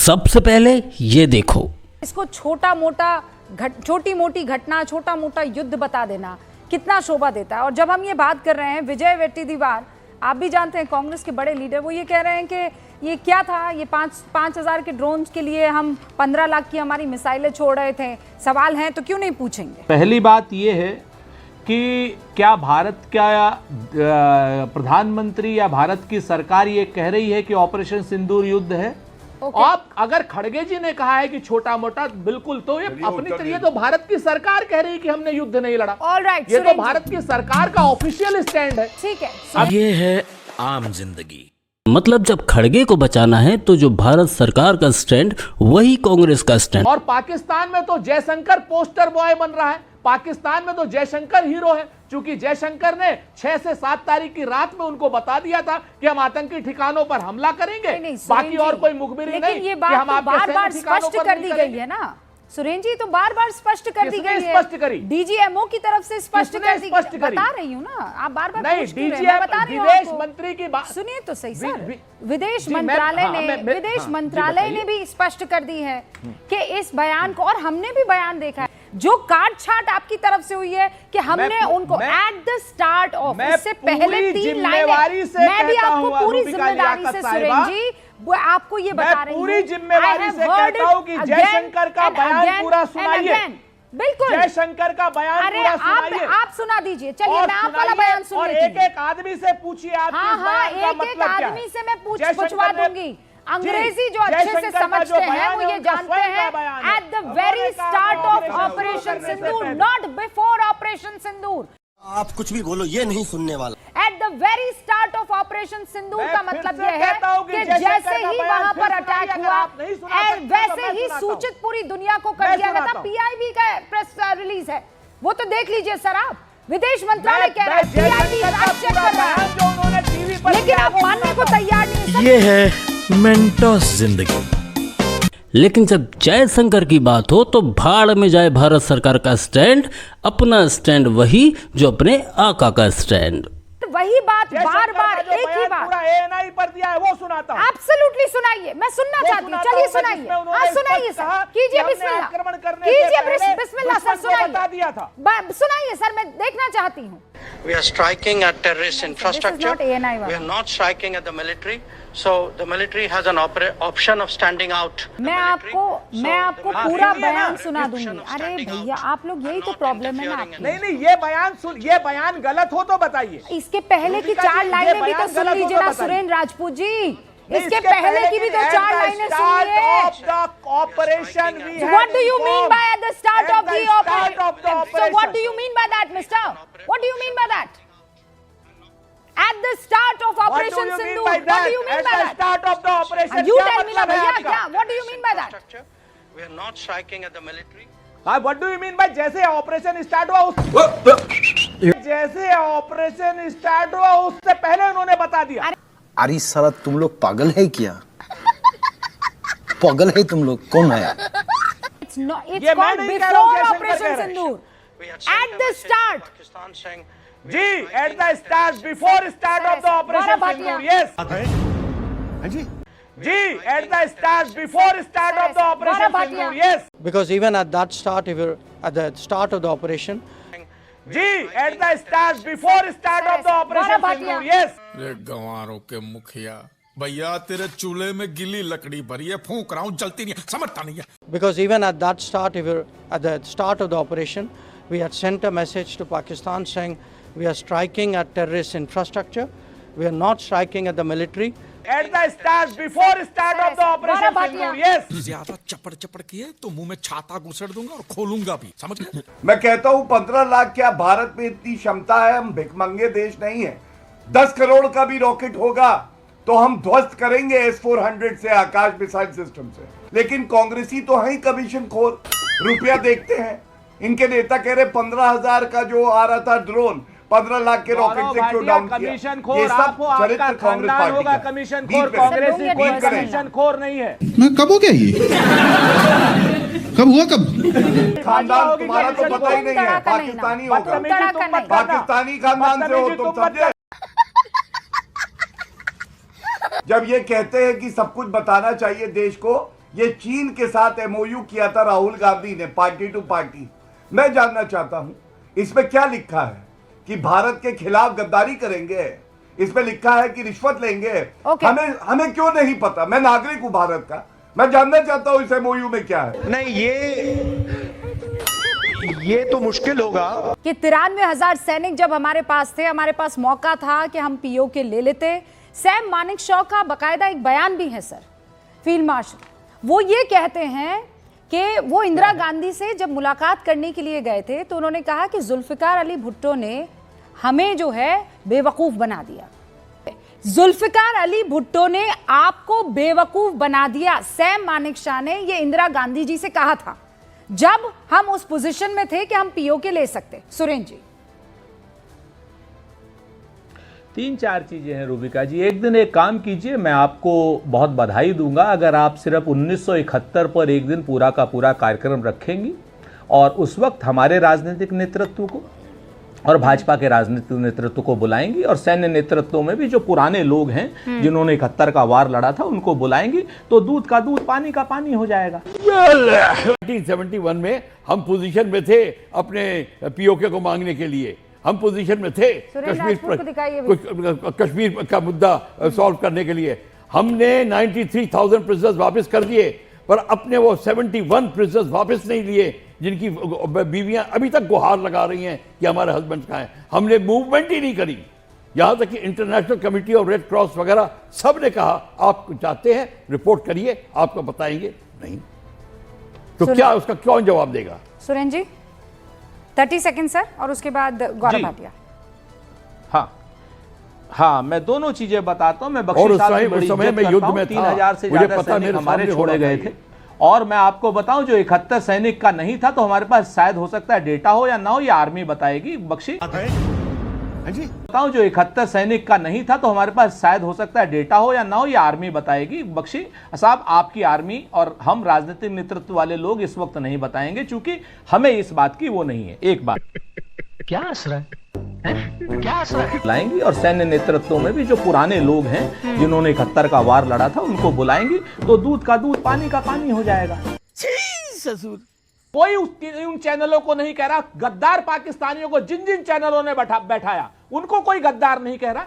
सबसे पहले ये देखो, इसको छोटी मोटी घटना, छोटा मोटा युद्ध बता देना कितना शोभा देता है। और जब हम ये बात कर रहे हैं विजय वेट्टीदीवार, आप भी जानते हैं कांग्रेस के बड़े लीडर, वो ये कह रहे हैं कि ये क्या था, ये 5,000 के ड्रोन्स के लिए हम 15 लाख की हमारी मिसाइलें छोड़ रहे थे। सवाल है तो क्यों नहीं पूछेंगे। पहली बात ये है कि क्या भारत का प्रधानमंत्री या भारत की सरकार ये कह रही है कि ऑपरेशन सिंदूर युद्ध है? आप अगर खड़गे जी ने कहा है कि छोटा मोटा, बिल्कुल, तो ये अपनी तरीके तो भारत की सरकार कह रही है कि हमने युद्ध नहीं लड़ा। ऑलराइट, ये तो भारत की सरकार का ऑफिशियल स्टैंड है। ठीक है। अब ये है आम जिंदगी। मतलब जब खड़गे को बचाना है तो जो भारत सरकार का स्टैंड वही कांग्रेस का स्टैंड। और पाकिस्तान में तो जयशंकर पोस्टर बॉय बन रहा है, पाकिस्तान में तो जयशंकर हीरो है, क्योंकि जयशंकर ने 6 से 7 तारीख की रात में उनको बता दिया था कि हम आतंकी ठिकानों पर हमला करेंगे। बाकी और कोई मुखबिरी नहीं। ये बात तो बार-बार स्पष्ट कर दी गई है ना सुरेंद्र जी, तो बार-बार स्पष्ट कर दी गई है। डीजीएमओ की तरफ से स्पष्ट कर दी गई, बता रही हूँ ना, आप बार-बार नहीं, मैं बता रही हूँ। विदेश मंत्री की बात सुनिए तो सही सर, विदेश मंत्रालय ने भी स्पष्ट कर दी है कि इस बयान को, और हमने भी बयान देखा है, जो काट छाट आपकी तरफ से हुई है कि हमने उनको एट द स्टार्ट ऑफ, इससे पहले 3 लाइनें, मैं भी आपको पूरी जिम्मेदारी से सुरेंद्र जी आपको ये बता रही हूँ, पूरी जिम्मेदारी से कहता हूँ कि जयशंकर का बयान पूरा सुनाइए। बिल्कुल, जयशंकर का बयान पूरा सुनाइए। आप सुना दीजिए। चलिए मैं आप वाला बयान सुन लेती हूँ। एक आदमी से पूछिए आप। हाँ, एक आदमी से मैं पूछवा दूंगी। अंग्रेजी जो अच्छे से समझते हैं वो ये जानते हैं, at the very start of operation Sindoor, not before operation Sindoor. आप कुछ भी बोलो, ये नहीं सुनने वाला। At the very start of operation Sindoor का मतलब यह है कि जैसे ही वहां पर अटैक हुआ, वैसे ही सूचित पूरी दुनिया को कर दिया गया था। पीआईबी का प्रेस रिलीज है, वो तो देख लीजिए सर आप। विदेश मंत्रालय कह रहा है, पीआईबी फैक्ट चेक कर रहा है, लेकिन आप मानने को तैयार नहीं। ये है मेंटोस जिंदगी। लेकिन जब जयशंकर की बात हो तो भाड़ में जाए भारत सरकार का स्टैंड, अपना स्टैंड वही जो अपने आका का स्टैंड। वही बात बार-बार, एक ही बात पूरा एएनआई पर दिया है, वो सुनाता हूं। एब्सोल्युटली सुनाइए, मैं सुनना चाहती हूँ। चलिए सुनाइए, हाँ सुनाइए सर, कीजिए बिस्मिल्लाह, कीजिए बिस्मिल्लाह सर, सुनाइए सर, मैं देखना चाहती हूँ। We are striking at terrorist infrastructure. We are not striking at the military. So the military has an option of standing out. मैं आपको पूरा बयान सुना दूंगी। अरे भैया, आप लोग, यही तो प्रॉब्लम है ना आपकी। नहीं, ये बयान गलत हो तो बताइए। इसके पहले की 4 लाइनें भी तो सुन लीजिए ना सुरेंद्र राजपूत जी। इसके पहले की भी तो 4 लाइनें सुनिए। Operation What do you mean by at the start of the operation? So what do you mean by that, mister? What do you mean by that? At the start of Operation Sindoor. What do you mean by that? At the start of the operation. You tell me ना भैया, क्या? What do you mean by that? We are not striking at the military. What do you mean by जैसे operation start हुआ उससे पहले उन्होंने बता दिया। अरे साला तुम लोग पागल है क्या? पागल है तुम लोग? कौन है? It's called before Operation Sindoor. At the start. Ji, at the start, before start of the Operation Sindoor, yes. Ji, at the start, before start of the Operation Sindoor, yes. Because even at that start, if you're at the start of the operation. Ji, at the start, before start of the Operation Sindoor, yes. रे गंवारों के मुखिया, भैया तेरे चूल्हे में गिली लकड़ी भरी है, फूंक रहा हूँ, जलती नहीं है, समझता नहीं है। Because even at that start, if you're at the start of the operation, we had sent a message to Pakistan saying we are striking at terrorist infrastructure. We are not striking at the military. At the start, before start of the Operation Sindoor, yes. ज्यादा चपड़ किए तो मुंह में छाता घुसेड़ दूंगा और खोलूंगा भी, समझ गए? मैं कहता हूँ 15 लाख, क्या भारत में इतनी क्षमता है? हम भिखमंगे देश नहीं है। 10 करोड़ का भी रॉकेट होगा तो हम ध्वस्त करेंगे S-400 से, आकाश मिसाइल सिस्टम से। लेकिन कांग्रेसी तो है ही कमीशन खोर, रुपया देखते हैं। इनके नेता कह रहे 15,000 का जो आ रहा था ड्रोन, 15 लाख के रॉकेट से क्यों डाउन किया? कमीशन खोर आपको, आपका खानदान होगा कमीशन खोर, कांग्रेसी कोई कमीशन खोर नहीं है। मैं कब हो गया ये? कब हुआ कब? खानदान तुम्हारा तो पता ही नहीं है, पाकिस्तानी होगा, पाकिस्तानी खानदान से हो तुम, समझे? जब ये कहते हैं कि सब कुछ बताना चाहिए देश को, ये चीन के साथ एमओयू किया था राहुल गांधी ने, पार्टी टू पार्टी। मैं जानना चाहता हूं इसमें क्या लिखा है कि भारत के खिलाफ गद्दारी करेंगे? इसमें लिखा है कि रिश्वत लेंगे। हमें क्यों नहीं पता? मैं नागरिक हूं भारत का, मैं जानना चाहता हूं इस एमओयू में क्या है। नहीं, ये तो मुश्किल होगा कि 93,000 सैनिक जब हमारे पास थे, हमारे पास मौका था कि हम पीओके ले लेते। सैम मानेकशॉ का बकायदा एक बयान भी है सर, फील्ड मार्शल। वो ये कहते हैं कि वो इंदिरा गांधी से जब मुलाकात करने के लिए गए थे तो उन्होंने कहा कि जुल्फिकार अली भुट्टो ने हमें जो है बेवकूफ बना दिया। जुल्फिकार अली भुट्टो ने आपको बेवकूफ बना दिया, सैम मानेकशॉ ने ये इंदिरा गांधी जी से कहा था जब हम उस पोजीशन में थे कि हम पीओके ले सकते। सुरेंद्र जी, 3-4 चीजें हैं रूबिका जी। एक दिन एक काम कीजिए, मैं आपको बहुत बधाई दूंगा अगर आप सिर्फ 1971 पर एक दिन पूरा का पूरा कार्यक्रम रखेंगी और उस वक्त हमारे राजनीतिक नेतृत्व को और भाजपा के राजनीतिक नेतृत्व को बुलाएंगी और सैन्य नेतृत्व में भी जो पुराने लोग हैं जिन्होंने 71 का वार लड़ा था उनको बुलाएंगी, तो दूध का दूध पानी का पानी हो जाएगा। 1971 में हम पोजीशन में थे अपने पीओके को मांगने के लिए, हम पोजीशन में थे कश्मीर का मुद्दा सॉल्व करने के लिए। हमने 93,000 प्रिजनर्स वापस कर दिए, पर अपने वो 71 प्रिजनर्स वापस नहीं लिए जिनकी बीवियां अभी तक गुहार लगा रही हैं कि हमारे हस्बैंड कहाँ हैं। हमने मूवमेंट ही नहीं करी, यहां तक कि इंटरनेशनल कमेटी और रेड क्रॉस वगैरह सब ने कहा आप चाहते हैं रिपोर्ट करिए, आपको बताएंगे। नहीं तो क्या उसका कौन जवाब देगा? सुरेंद्र जी 30 सेकंड सर, और उसके बाद गौरव भाटिया। हाँ, मैं दोनों चीजें बताता हूं। मैं बख्शी साहब की समय में युद्ध में 3,000 से ज्यादा सैनिक हमारे छोड़े गए थे और मैं आपको बताऊं जो 71 सैनिक का नहीं था तो हमारे पास शायद हो सकता है डेटा हो या ना हो, या आर्मी बताएगी। बख्शी बताऊं जो 71 सैनिक का नहीं था तो हमारे पास शायद हो सकता है डेटा हो या ना हो, या आर्मी बताएगी। बख्शी साहब, आपकी आर्मी और हम राजनीतिक नेतृत्व वाले लोग इस वक्त नहीं बताएंगे क्योंकि हमें इस बात की वो नहीं है। एक बात क्या असर है लाएंगी और सैन्य नेतृत्व में भी जो पुराने लोग हैं जिन्होंने 71 का वार लड़ा था उनको बुलाएंगी, तो दूध का दूध पानी का पानी हो जाएगा। ससुर कोई उन चैनलों को नहीं कह रहा गद्दार पाकिस्तानियों को, जिन जिन चैनलों ने बैठाया उनको कोई गद्दार नहीं कह रहा।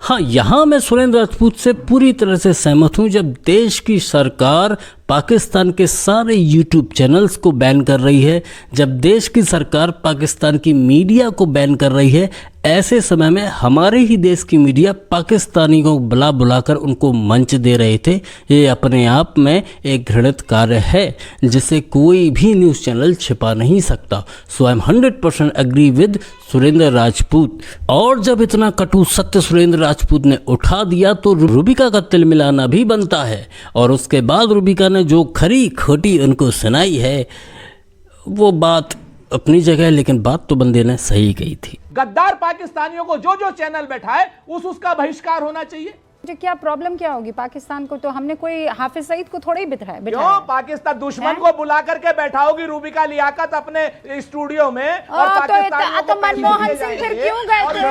हाँ, यहाँ मैं सुरेंद्र राजपूत से पूरी तरह से सहमत हूँ। जब देश की सरकार पाकिस्तान के सारे यूट्यूब चैनल्स को बैन कर रही है, जब देश की सरकार पाकिस्तान की मीडिया को बैन कर रही है, ऐसे समय में हमारे ही देश की मीडिया पाकिस्तानियों को बुला बुलाकर उनको मंच दे रहे थे। ये अपने आप में एक घृणित कार्य है जिसे कोई भी न्यूज़ चैनल छिपा नहीं सकता। So I am 100% agree with Surendra Rajput. और जब इतना कटु सत्य सुरेंद्र राजपूत ने उठा दिया तो रूबिका का तिल मिलाना भी बनता है। और उसके बाद रूबिका ने जो खरी खोटी उनको सुनाई है वो बात अपनी जगह, लेकिन बात तो बंदे ने सही कही थी। गद्दार पाकिस्तानियों को जो जो चैनल बैठाए उसका बहिष्कार होना चाहिए। जो क्या प्रॉब्लम क्या होगी पाकिस्तान को? तो हमने कोई हाफिज सईद को थोड़ा ही बिठाया। क्यों पाकिस्तान दुश्मन को बुला करके बैठाओगी रूबिका लियाकत अपने स्टूडियो में? और तो मनमोहन सिंह फिर क्यों गए थे?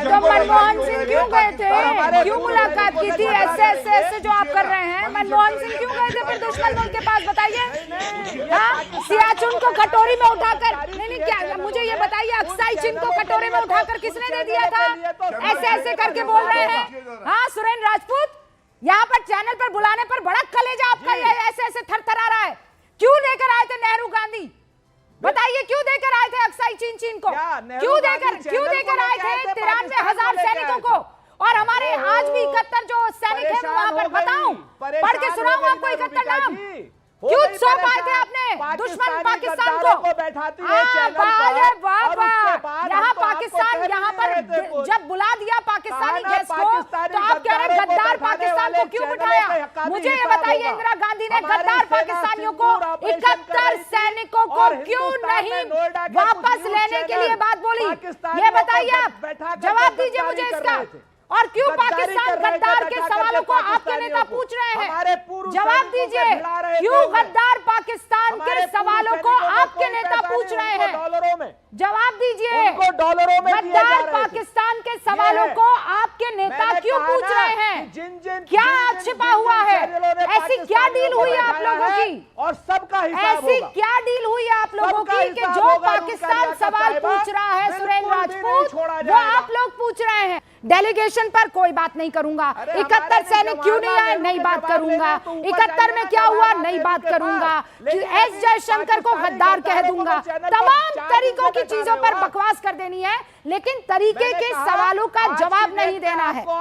तो मनमोहन सिंह क्यों गए थे? क्यों मुलाकात की थी? ऐसे जो आप कर रहे हैं, मनमोहन सिंह क्यों गए थे फिर दुश्मन मुल्क के पास? बताइए। सियाचिन को कटोरी में उठाकर, नहीं क्या, मुझे ये बताइए, अक्साई चिन को कटोरे में उठाकर किसने दे दिया था? ऐसे करके बोल रहे हैं। हाँ सुरेंद्र राजपूत, यहाँ पर चैनल पर बुलाने पर बड़ा कलेजा आपका ये ऐसे थरथरा रहा है। क्यों लेकर आए थे नेहरू गांधी? बताइए क्यों देकर आए थे अक्साई चीन को? क्यों देकर आए थे 93,000 सैनिकों को? और हमारे आज भी 71 जो सैनिक हैं वहां पर, बताऊं, पढ़ के सुनाऊं आपको 71 नाम? क्यों सौंप आए थे आपने दुश्मन पाकिस्तान को? यहाँ पाकिस्तान, यहाँ पर जब बुला दिया पाकिस्तानी गेस्ट को तो आप कह रहे गद्दार पाकिस्तान को क्यों बिठाया? मुझे ये बताइए, इंदिरा गांधी ने गद्दार पाकिस्तानियों को 71 सैनिकों को क्यों नहीं वापस लेने के लिए बात बोली? ये बताइए, आप जवाब दीजिए मुझे इसका। और क्यों पाकिस्तान गद्दार के सवालों को आपके नेता पूछ रहे हैं? जवाब दीजिए, क्यों गद्दार पाकिस्तान के सवालों को आपके नेता पूछ रहे हैं? डॉलरों में जवाब दीजिए, डॉलरों में गद्दार पाकिस्तान के सवालों को आपके नेता क्यों पूछ रहे हैं? क्या छिपा हुआ है? ऐसी क्या डील हुई है आप लोगों की? और सबका ऐसी क्या डील हुई है आप लोगों की कि जो पाकिस्तान सवाल पूछ रहा है सुरेंद्र राजपूत, वो आप लोग पूछ रहे हैं? डेलीगेशन पर कोई बात नहीं करूंगा, 71 सैनिक क्यों नहीं आए, नहीं बात करूंगा, 71 में क्या हुआ, नहीं बात करूंगा, एस जयशंकर को गद्दार कह दूंगा, तमाम तरीकों की चीजों पर बकवास कर देनी है, लेकिन तरीके के सवालों का जवाब नहीं देना है।